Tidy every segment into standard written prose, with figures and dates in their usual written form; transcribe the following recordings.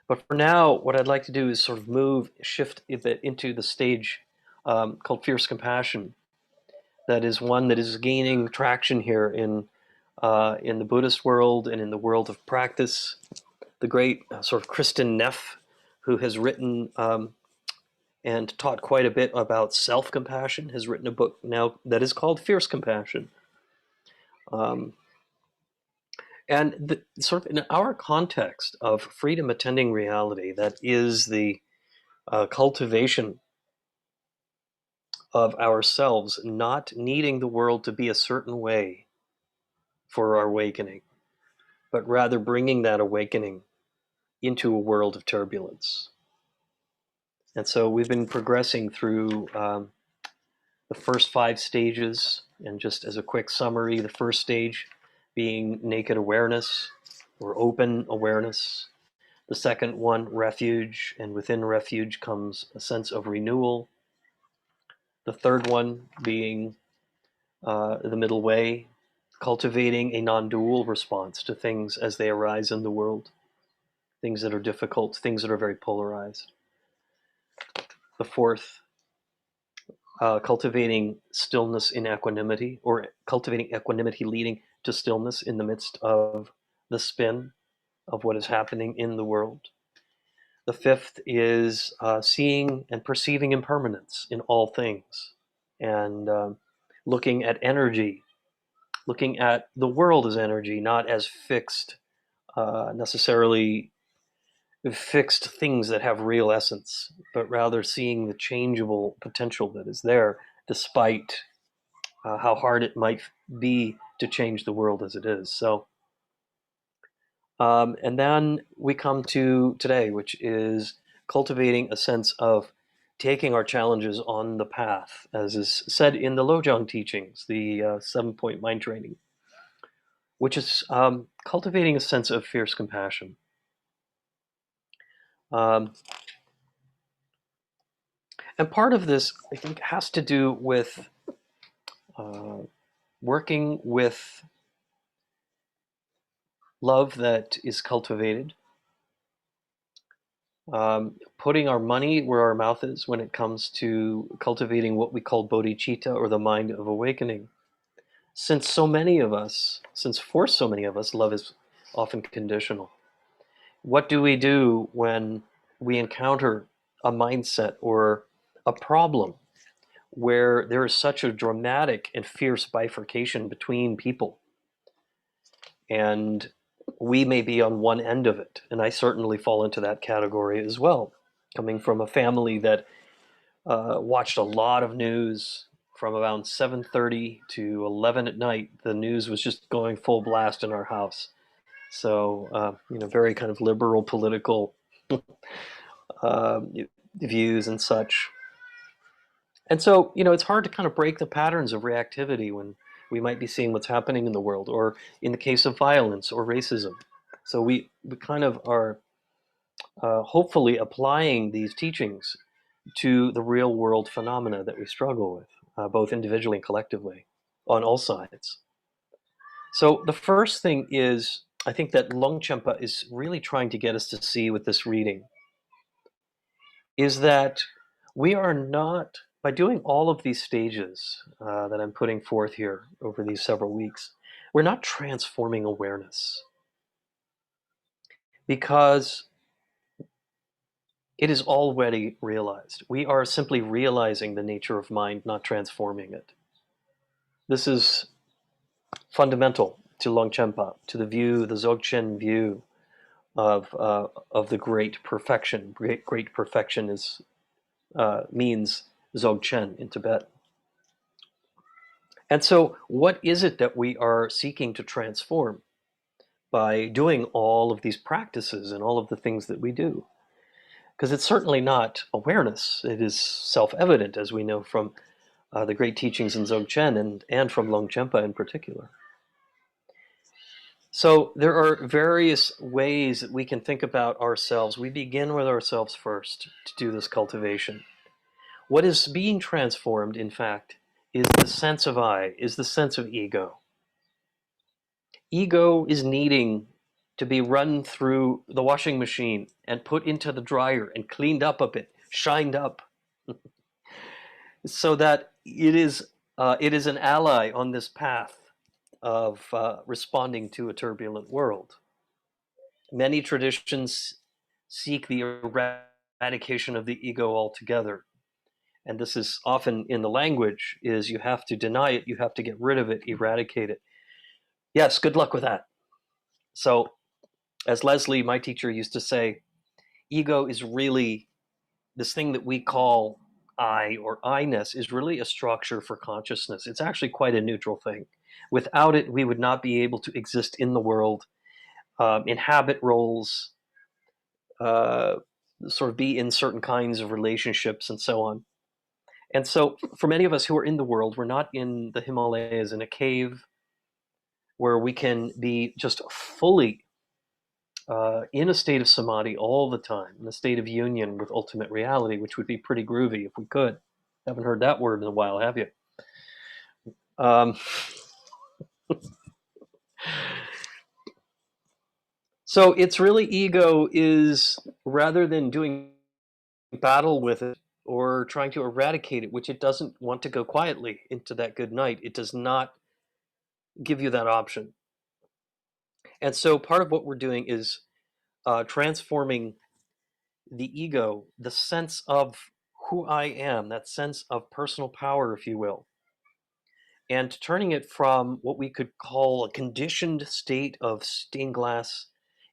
But for now, what I'd like to do is sort of shift a bit into the stage called fierce compassion. That is one that is gaining traction here in the Buddhist world and in the world of practice. The great sort of Kristen Neff, who has written and taught quite a bit about self-compassion, has written a book now that is called Fierce Compassion. Um, sort of in our context of freedom attending reality, that is the cultivation of ourselves, not needing the world to be a certain way for our awakening, but rather bringing that awakening into a world of turbulence. And so we've been progressing through the first 5 stages. And just as a quick summary, the first stage being naked awareness or open awareness. The second one, refuge, and within refuge comes a sense of renewal. The third one being the middle way, cultivating a non-dual response to things as they arise in the world, things that are difficult, things that are very polarized. The fourth, cultivating stillness in equanimity, or cultivating equanimity leading to stillness in the midst of the spin of what is happening in the world. The fifth is seeing and perceiving impermanence in all things, and looking at energy, looking at the world as energy, not as fixed, necessarily fixed things that have real essence, but rather seeing the changeable potential that is there, despite how hard it might be to change the world as it is. So, and then we come to today, which is cultivating a sense of taking our challenges on the path, as is said in the Lojong teachings, the 7-point mind training, which is cultivating a sense of fierce compassion. Um, and part of this, I think, has to do with working with love that is cultivated, putting our money where our mouth is when it comes to cultivating what we call bodhicitta, or the mind of awakening. Since for so many of us, love is often conditional. What do we do when we encounter a mindset or a problem where there is such a dramatic and fierce bifurcation between people? And we may be on one end of it, and I certainly fall into that category as well, coming from a family that watched a lot of news from around 7:30 to 11 at night. The news was just going full blast in our house. So, very kind of liberal political uh, views and such. And so, it's hard to kind of break the patterns of reactivity when we might be seeing what's happening in the world, or in the case of violence or racism. So we kind of are hopefully applying these teachings to the real world phenomena that we struggle with, both individually and collectively, on all sides. So the first thing is, I think that Longchenpa is really trying to get us to see with this reading, is that we are not, by doing all of these stages that I'm putting forth here over these several weeks, we're not transforming awareness, because it is already realized. We are simply realizing the nature of mind, not transforming it. This is fundamental to Longchenpa, to the Dzogchen view of the great perfection. Great perfection means Dzogchen in Tibet. And so, what is it that we are seeking to transform by doing all of these practices and all of the things that we do? Because it's certainly not awareness. It is self-evident, as we know from the great teachings in Dzogchen and from Longchenpa in particular. So there are various ways that we can think about ourselves. We begin with ourselves first to do this cultivation. What is being transformed, in fact, is the sense of I, is the sense of ego. Ego is needing to be run through the washing machine and put into the dryer and cleaned up a bit, shined up, so that it is an ally on this path of responding to a turbulent world. Many traditions seek the eradication of the ego altogether. And this is often in the language is you have to deny it, you have to get rid of it, eradicate it. Yes, good luck with that. So, as Leslie, my teacher, used to say, ego is really this thing that we call I or I-ness is really a structure for consciousness. It's actually quite a neutral thing. Without it, we would not be able to exist in the world, inhabit roles, uh, sort of be in certain kinds of relationships and so on. And so, for many of us who are in the world, we're not in the Himalayas in a cave where we can be just fully in a state of samadhi all the time, in a state of union with ultimate reality, which would be pretty groovy if we could. Haven't heard that word in a while, have you? Um, so it's really ego is rather than doing battle with it or trying to eradicate it, which it doesn't want to go quietly into that good night. It does not give you that option. And so part of what we're doing is transforming the ego, the sense of who I am, that sense of personal power, if you will, and turning it from what we could call a conditioned state of stained glass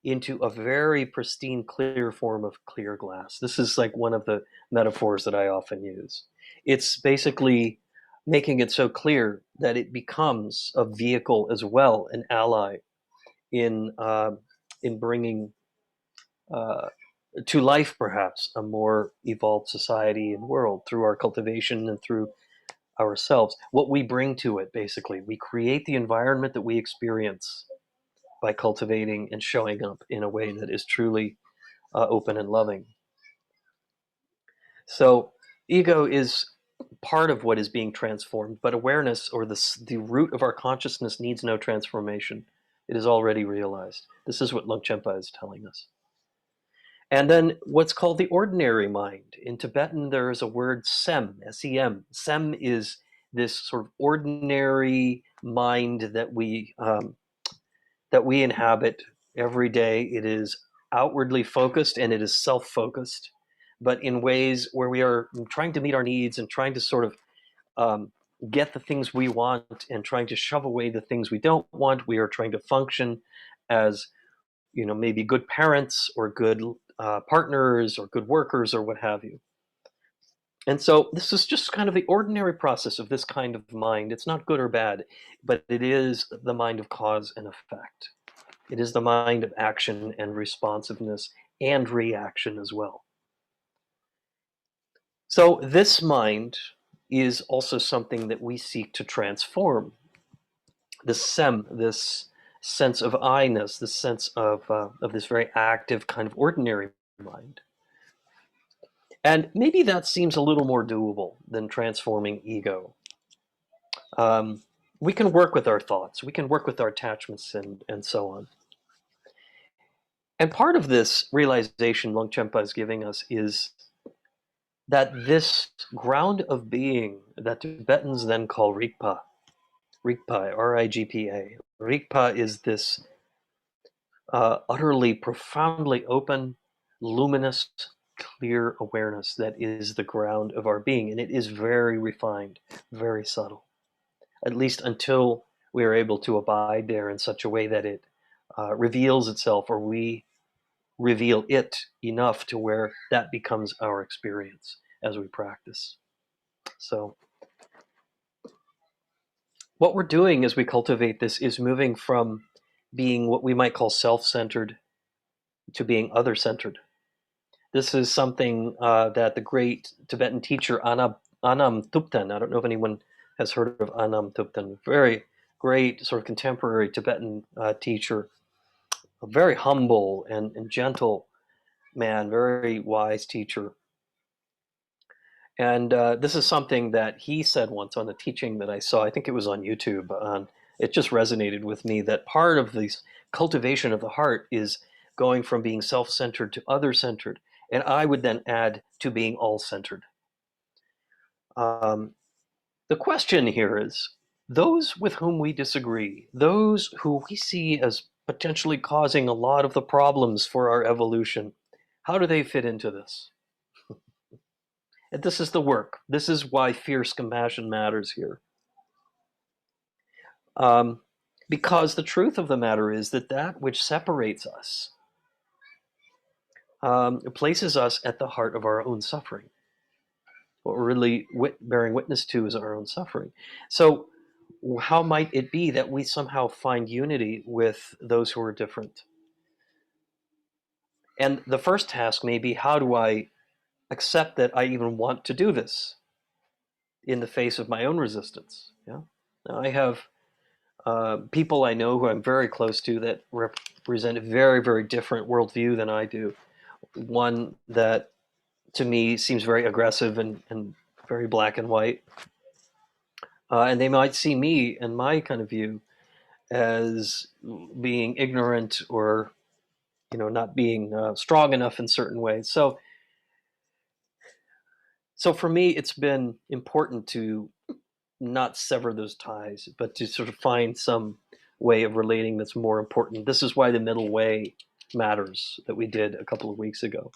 into a very pristine, clear form of clear glass. This is like one of the metaphors that I often use. It's basically making it so clear that it becomes a vehicle as well, an ally in bringing uh, to life, perhaps, a more evolved society and world through our cultivation and through ourselves. What we bring to it, basically, we create the environment that we experience by cultivating and showing up in a way that is truly open and loving. So, ego is part of what is being transformed, but awareness or the root of our consciousness needs no transformation. It is already realized. This is what Longchenpa is telling us. And then what's called the ordinary mind. In Tibetan, there is a word sem, S-E-M. Sem is this sort of ordinary mind that we inhabit every day. It is outwardly focused and it is self-focused, but in ways where we are trying to meet our needs and trying to sort of um, get the things we want and trying to shove away the things we don't want. We are trying to function as maybe good parents or good partners or good workers or what have you. And so this is just kind of the ordinary process of this kind of mind. It's not good or bad, but it is the mind of cause and effect. It is the mind of action and responsiveness and reaction as well. So this mind is also something that we seek to transform. This sem, this sense of I-ness, this sense of this very active kind of ordinary mind. And maybe that seems a little more doable than transforming ego. Um, we can work with our thoughts, we can work with our attachments, and so on. And part of this realization Longchenpa is giving us is that this ground of being that Tibetans then call Rigpa, Rigpa, R-I-G-P-A. Rigpa is this utterly, profoundly open, luminous, clear awareness that is the ground of our being. And it is very refined, very subtle, at least until we are able to abide there in such a way that it reveals itself, or we reveal it enough to where that becomes our experience as we practice. So, what we're doing as we cultivate this is moving from being what we might call self-centered to being other-centered. This is something that the great Tibetan teacher Anam Thupten, I don't know if anyone has heard of Anam Thupten, very great sort of contemporary Tibetan teacher, a very humble and gentle man, very wise teacher. And this is something that he said once on a teaching that I saw, I think it was on YouTube, on It just resonated with me that part of this cultivation of the heart is going from being self-centered to other-centered, and I would then add to being all-centered. Um, the question here is, those with whom we disagree, those who we see as potentially causing a lot of the problems for our evolution, how do they fit into this? And this is the work. This is why fierce compassion matters here. Um, because the truth of the matter is that that which separates us places us at the heart of our own suffering. What we're really bearing witness to is our own suffering. So, how might it be that we somehow find unity with those who are different? And the first task may be, how do I accept that I even want to do this in the face of my own resistance? Yeah. Now, I have people I know who I'm very close to that represent a very, very different worldview than I do. One that to me seems very aggressive and very black and white. And they might see me and my kind of view as being ignorant or not being strong enough in certain ways. So for me, it's been important to not sever those ties, but to sort of find some way of relating that's more important. This is why the middle way matters that we did a couple of weeks ago.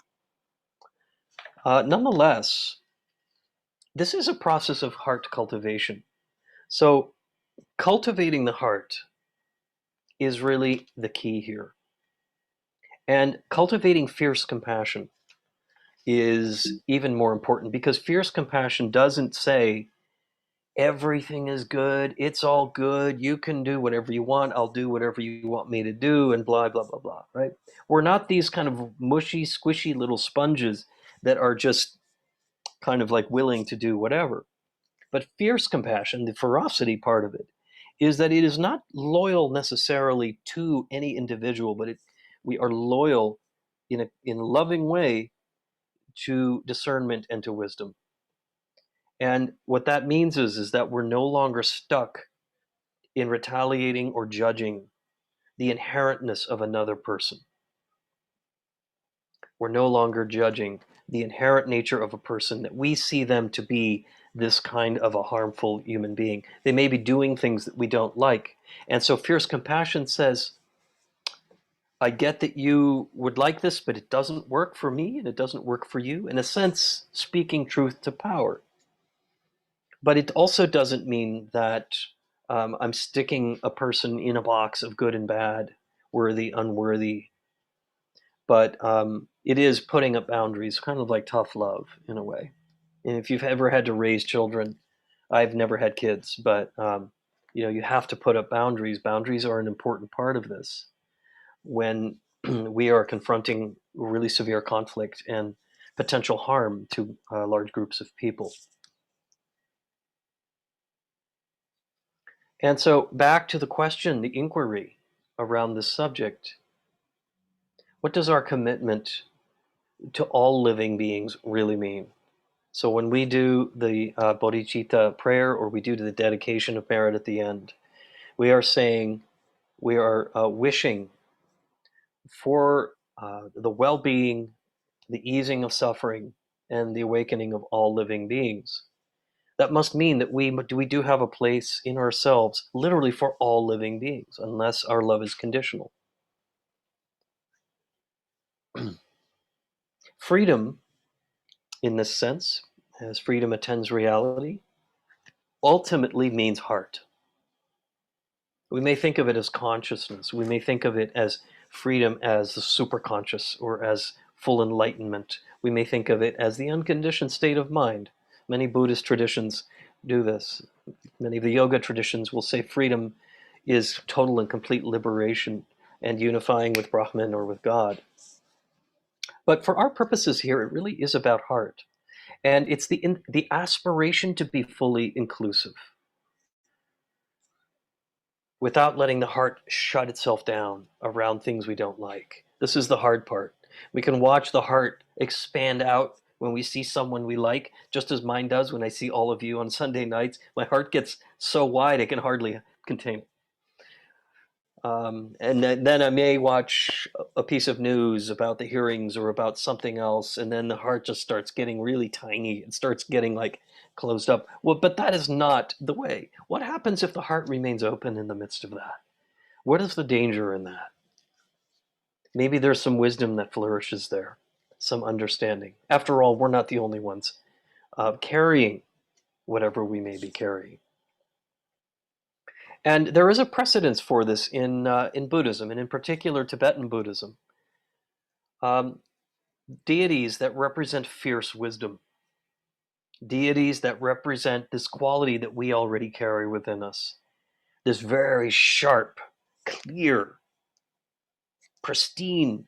Nonetheless, this is a process of heart cultivation. So cultivating the heart is really the key here. And cultivating fierce compassion is even more important because fierce compassion doesn't say everything is good, it's all good, you can do whatever you want, I'll do whatever you want me to do, and blah, blah, blah, blah, right? We're not these kind of mushy, squishy little sponges that are just kind of like willing to do whatever. But fierce compassion, the ferocity part of it, is that it is not loyal necessarily to any individual, but we are loyal in a loving way to discernment and to wisdom. And what that means is that we're no longer stuck in retaliating or judging the inherentness of another person. We're no longer judging the inherent nature of a person that we see them to be this kind of a harmful human being. They may be doing things that we don't like. And so fierce compassion says, I get that you would like this, but it doesn't work for me and it doesn't work for you. In a sense, speaking truth to power. But it also doesn't mean that I'm sticking a person in a box of good and bad, worthy, unworthy. But it is putting up boundaries, kind of like tough love in a way. And if you've ever had to raise children, I've never had kids, but you have to put up boundaries. Boundaries are an important part of this when we are confronting really severe conflict and potential harm to large groups of people. And so, back to the question, the inquiry around this subject, what does our commitment to all living beings really mean? So, when we do the bodhicitta prayer or we do the dedication of merit at the end, we are saying we are wishing for the well being, the easing of suffering, and the awakening of all living beings. That must mean that we do have a place in ourselves, literally for all living beings, unless our love is conditional. Freedom, in this sense, as freedom attends reality, ultimately means heart. We may think of it as consciousness. We may think of it as freedom as the superconscious or as full enlightenment. We may think of it as the unconditioned state of mind. Many Buddhist traditions do this. Many of the yoga traditions will say freedom is total and complete liberation and unifying with Brahman or with God. But for our purposes here, it really is about heart. And it's the aspiration to be fully inclusive without letting the heart shut itself down around things we don't like. This is the hard part. We can watch the heart expand out when we see someone we like, just as mine does when I see all of you on Sunday nights. My heart gets so wide I can hardly contain it. And then I may watch a piece of news about the hearings or about something else, and then the heart just starts getting really tiny. It starts getting like closed up. Well, but that is not the way. What happens if the heart remains open in the midst of that? What is the danger in that? Maybe there's some wisdom that flourishes there, some understanding. After all, we're not the only ones carrying whatever we may be carrying. And there is a precedence for this in Buddhism, and in particular Tibetan Buddhism. Um, Deities that represent fierce wisdom, deities that represent this quality that we already carry within us, this very sharp, clear, pristine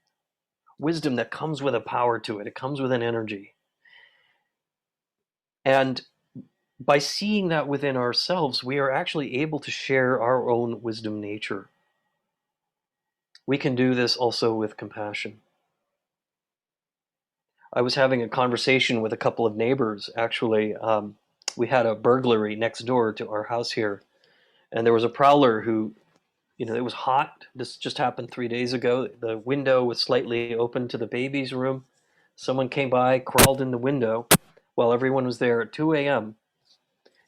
wisdom that comes with a power to it. It comes with an energy. And by seeing that within ourselves, we are actually able to share our own wisdom nature. We can do this also with compassion. I was having a conversation with a couple of neighbors, actually. We had a burglary next door to our house here, and there was a prowler who, it was hot. This just happened 3 days ago. The window was slightly open to the baby's room. Someone came by, crawled in the window while everyone was there at 2 a.m.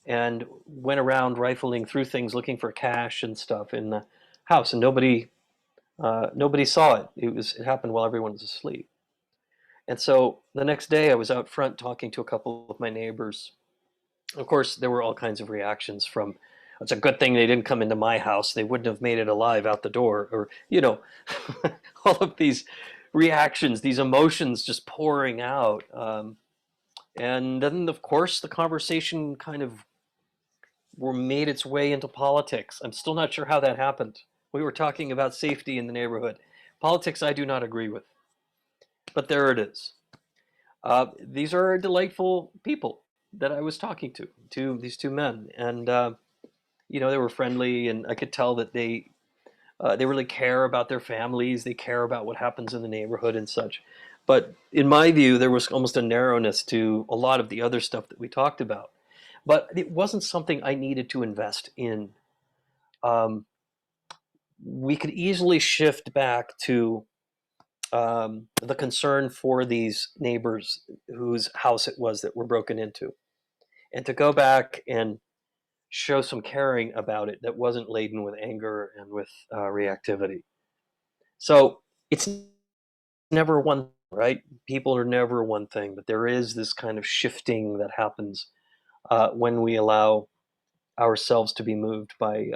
and went around rifling through things looking for cash and stuff in the house, and nobody saw it. It happened while everyone was asleep. And so the next day, I was out front talking to a couple of my neighbors. Of course, there were all kinds of reactions from, it's a good thing they didn't come into my house. They wouldn't have made it alive out the door. Or, all of these reactions, these emotions just pouring out. And then, of course, the conversation kind of made its way into politics. I'm still not sure how that happened. We were talking about safety in the neighborhood. Politics, I do not agree with, but there it is. These are delightful people that I was talking to these two men, and they were friendly, and I could tell that they really care about their families. They care about what happens in the neighborhood and such. But in my view, there was almost a narrowness to a lot of the other stuff that we talked about. But it wasn't something I needed to invest in. Um, we could easily shift back to the concern for these neighbors whose house it was that were broken into, and to go back and show some caring about it that wasn't laden with anger and with reactivity. So it's never one, right? People are never one thing, but there is this kind of shifting that happens when we allow ourselves to be moved by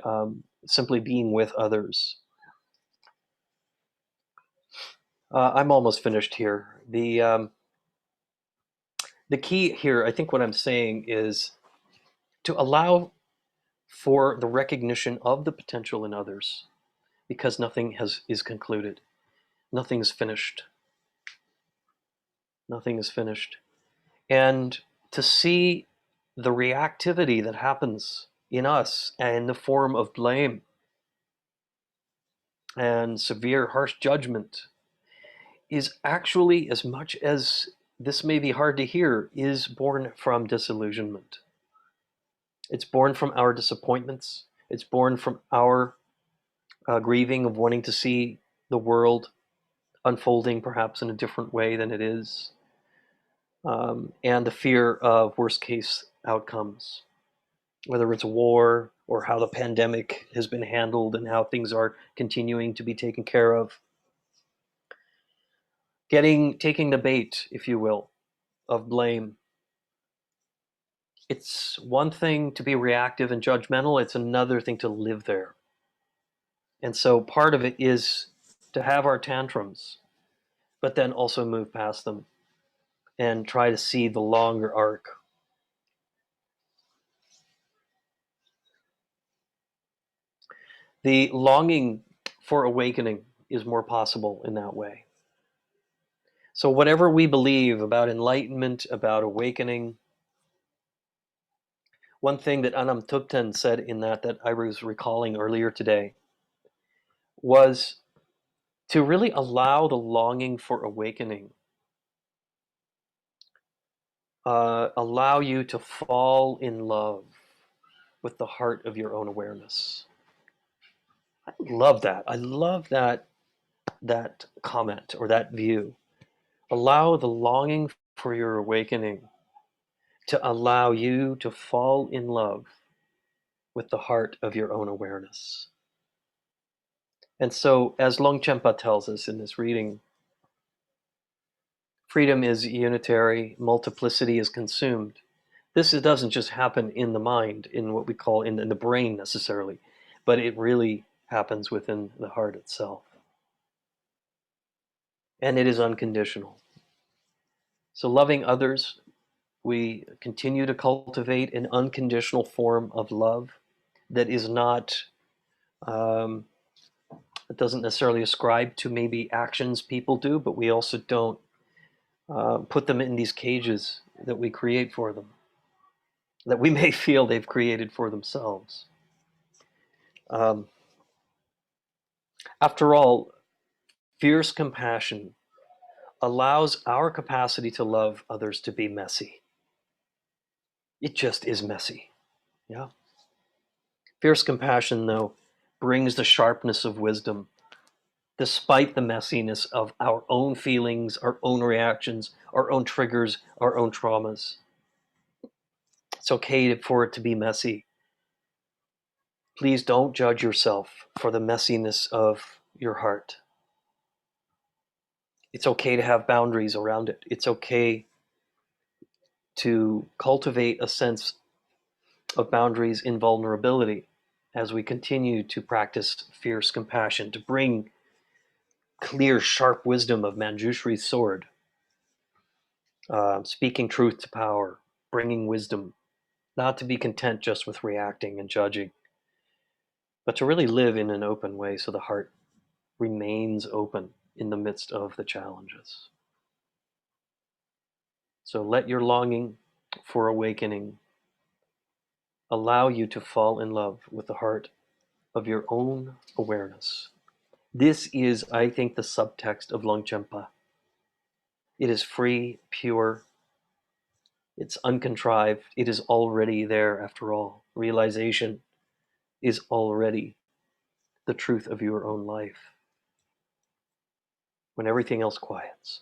simply being with others. I'm almost finished here. The key here, I think what I'm saying is to allow for the recognition of the potential in others, because nothing is concluded. Nothing is finished. Nothing is finished. And to see the reactivity that happens in us in the form of blame and severe, harsh judgment is actually, as much as this may be hard to hear, is born from disillusionment. It's born from our disappointments. It's born from our grieving of wanting to see the world unfolding perhaps in a different way than it is, and the fear of worst case outcomes, whether it's war or how the pandemic has been handled and how things are continuing to be taken care of. Taking the bait, if you will, of blame. It's one thing to be reactive and judgmental, it's another thing to live there. And so part of it is to have our tantrums, but then also move past them and try to see the longer arc. The longing for awakening is more possible in that way. So, whatever we believe about enlightenment, about awakening, one thing that Anam Thupten said in that I was recalling earlier today was to really allow the longing for awakening, allow you to fall in love with the heart of your own awareness. I love that. I love that comment or that view. Allow the longing for your awakening to allow you to fall in love with the heart of your own awareness. And so, as Longchenpa tells us in this reading, freedom is unitary, multiplicity is consumed. This doesn't just happen in the mind, in what we call in the brain necessarily, but it really happens within the heart itself. And it is unconditional. So, loving others, we continue to cultivate an unconditional form of love that is not, um, it doesn't necessarily ascribe to maybe actions people do, but we also don't put them in these cages that we create for them, that we may feel they've created for themselves. Um, After all, fierce compassion allows our capacity to love others to be messy. It just is messy. Yeah. Fierce compassion, though, brings the sharpness of wisdom, despite the messiness of our own feelings, our own reactions, our own triggers, our own traumas. It's okay for it to be messy. Please don't judge yourself for the messiness of your heart. It's okay to have boundaries around it. It's okay to cultivate a sense of boundaries in vulnerability as we continue to practice fierce compassion, to bring clear, sharp wisdom of Manjushri's sword, speaking truth to power, bringing wisdom, not to be content just with reacting and judging, but to really live in an open way so the heart remains open in the midst of the challenges. So let your longing for awakening allow you to fall in love with the heart of your own awareness. This is, I think, the subtext of Longchenpa. It is free, pure, it's uncontrived, it is already there after all. Realization is already the truth of your own life when everything else quiets.